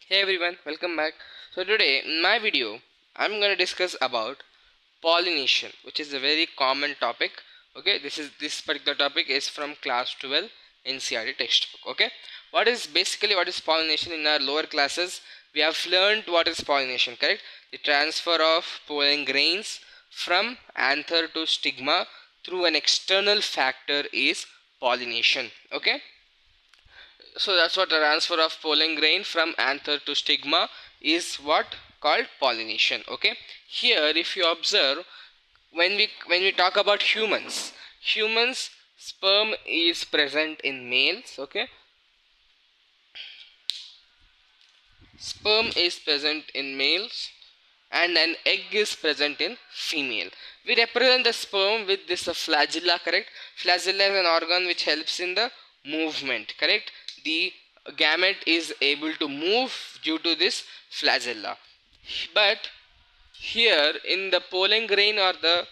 Hey everyone, welcome back. So today in my video I'm going to discuss about pollination, which is a very common topic. Okay, this particular topic is from class 12 NCERT textbook. Okay, what is pollination? In our lower classes we have learned what is pollination, correct? The transfer of pollen grains from anther to stigma through an external factor is pollination. Okay, so that's what the transfer of pollen grain from anther to stigma is what called pollination. Okay, here if you observe, when we talk about humans sperm is present in males. Okay, sperm is present in males and an egg is present in female. We represent the sperm with this flagella, correct? Flagella is an organ which helps in the movement, correct? The gamete is able to move due to this flagella. But here in the pollen grain or the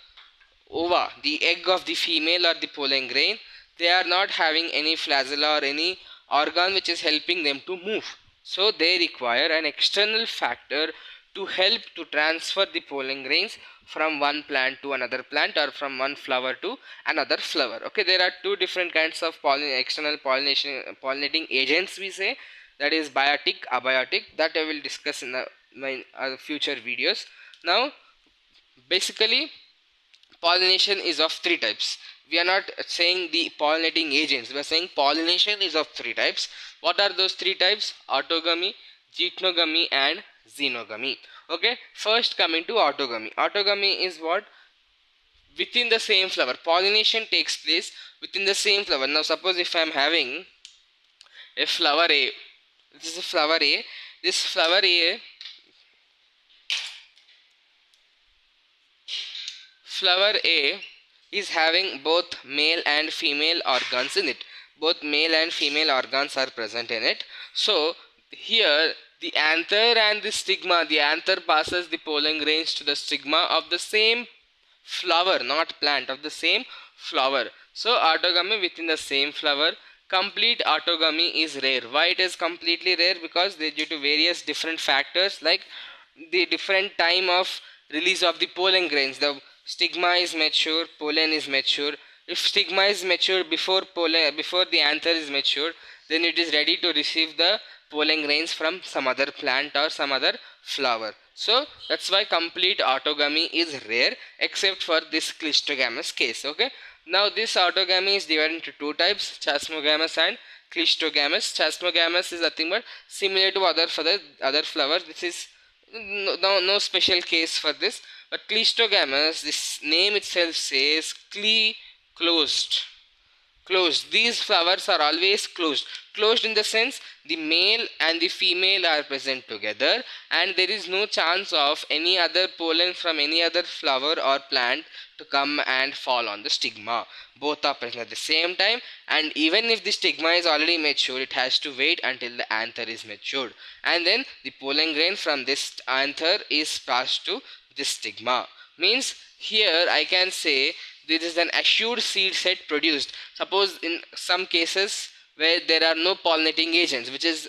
ova, the egg of the female or the pollen grain, they are not having any flagella or any organ which is helping them to move. So they require an external factor to help to transfer the pollen grains from one plant to another plant or from one flower to another flower. Okay, there are two different kinds of external pollinating agents, we say, that is biotic, abiotic, that I will discuss in my future videos. Now basically pollination is of three types. We are not saying the pollinating agents, we are saying pollination is of three types. What are those three types? Autogamy, geitonogamy and xenogamy. Okay, first coming to autogamy. Autogamy is what? Within the same flower, pollination takes place within the same flower. Now suppose if I am having a flower A, this is a flower A, this flower A, flower A is having both male and female organs in it. Both male and female organs are present in it. So here the anther and the stigma, the anther passes the pollen grains to the stigma of the same flower, not plant, of the same flower. So autogamy within the same flower. Complete autogamy is rare. Why it is completely rare? Because they due to various different factors like the different time of release of the pollen grains. The stigma is mature, pollen is mature. If stigma is mature before the anther is mature, then it is ready to receive the pollen grains from some other plant or some other flower. So that's why complete autogamy is rare except for this clistogamous case. Okay, now this autogamy is divided into two types, chasmogamous and clistogamous. Chasmogamous is nothing but similar to other flowers. This is no special case for this, but clistogamous, this name itself says closed. These flowers are always closed in the sense the male and the female are present together and there is no chance of any other pollen from any other flower or plant to come and fall on the stigma. Both are present at the same time, and even if the stigma is already mature, it has to wait until the anther is matured, and then the pollen grain from this anther is passed to this stigma. Means here I can say there is an assured seed set produced. Suppose in some cases where there are no pollinating agents, which is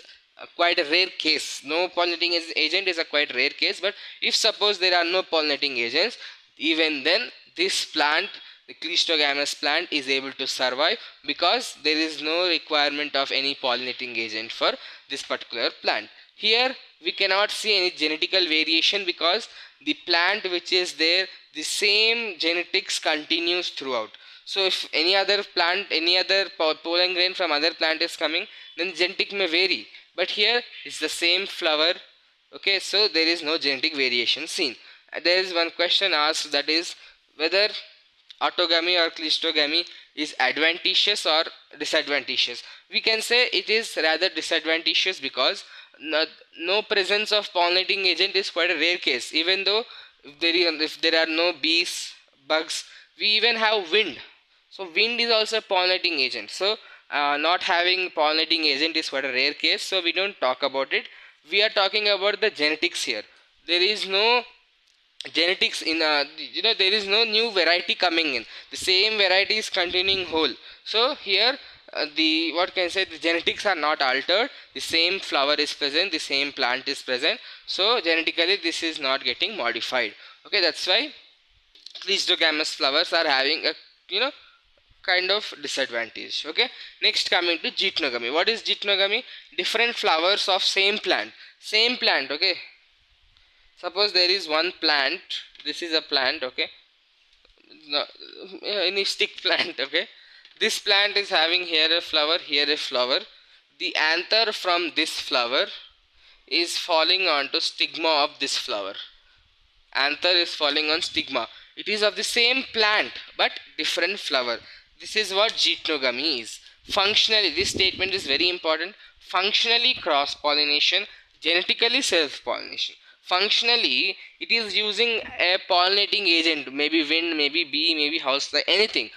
quite a rare case. No pollinating agent is a quite rare case, but if suppose there are no pollinating agents, even then this plant, the clistogamous plant, is able to survive because there is no requirement of any pollinating agent for this particular plant. Here we cannot see any genetical variation because the plant which is there, the same genetics continues throughout. So if any other plant, any other pollen grain from other plant is coming, then genetic may vary, but here it's the same flower. Okay, so there is no genetic variation seen. There is one question asked, that is whether autogamy or clistogamy is advantageous or disadvantageous. We can say it is rather disadvantageous because no presence of pollinating agent is quite a rare case. Even though if there are no bees, bugs, we even have wind. So wind is also a pollinating agent. So not having pollinating agent is quite a rare case, so we don't talk about it. We are talking about the genetics here. There is no genetics in there is no new variety coming in, the same variety is continuing whole. So here the what can I say, the genetics are not altered, the same flower is present, the same plant is present, so genetically this is not getting modified. Okay, that's why cleistogamous flowers are having a, you know, kind of disadvantage. Okay, next coming to geitonogamy. What is geitonogamy? Different flowers of same plant. Okay, suppose there is one plant, this is a plant. Okay, no, any stick plant. Okay, this plant is having here a flower, here a flower. The anther from this flower is falling onto stigma of this flower. Anther is falling on stigma. It is of the same plant but different flower. This is what geitonogamy is. Functionally, this statement is very important. Functionally cross pollination, genetically self pollination. Functionally, it is using a pollinating agent, maybe wind, maybe bee, maybe housefly, anything.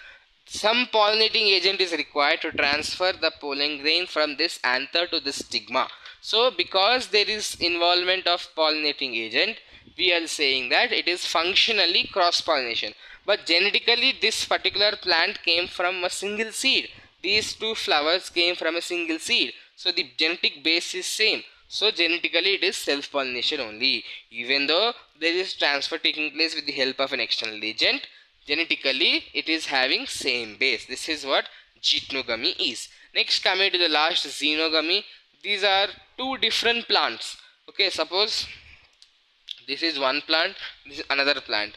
Some pollinating agent is required to transfer the pollen grain from this anther to this stigma. So because there is involvement of pollinating agent, we are saying that it is functionally cross pollination. But genetically this particular plant came from a single seed. These two flowers came from a single seed. So the genetic base is same. So genetically it is self pollination only. Even though there is transfer taking place with the help of an external agent, genetically it is having same base. This is what geitonogamy is. Next, coming to the last, xenogamy. These are two different plants. Okay, suppose this is one plant, this is another plant.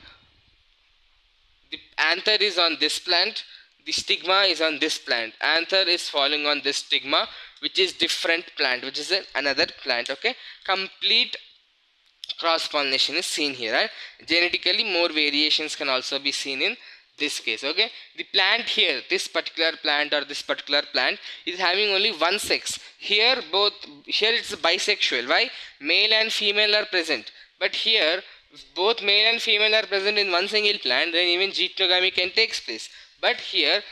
The anther is on this plant, the stigma is on this plant. Anther is falling on this stigma, which is different plant, which is another plant. Okay, complete cross pollination is seen here, right? Genetically more variations can also be seen in this case. Okay, the plant here, this particular plant or this particular plant is having only one sex. Here it's bisexual. Why? Male and female are present. But here both male and female are present in one single plant, then even geitonogamy can take place. But here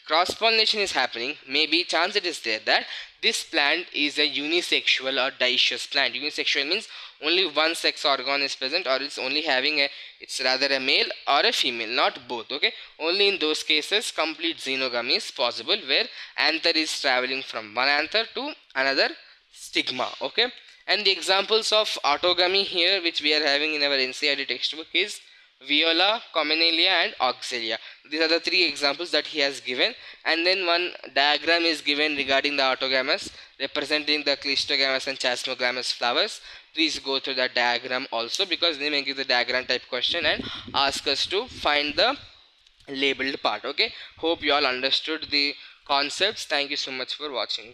cross pollination is happening. Maybe chance it is there that this plant is a unisexual or dioecious plant. Unisexual means only one sex organ is present, or it's only having it's rather a male or a female, not both. Okay, only in those cases complete xenogamy is possible, where anther is traveling from one anther to another stigma. Okay, and the examples of autogamy here which we are having in our NCERT textbook is viola, commelia and auxilia. These are the three examples that he has given, and then one diagram is given regarding the autogamous representing the cleistogamous and chasmogamous flowers. Please go through that diagram also, because they may give the diagram type question and ask us to find the labeled part. Okay, hope you all understood the concepts. Thank you so much for watching.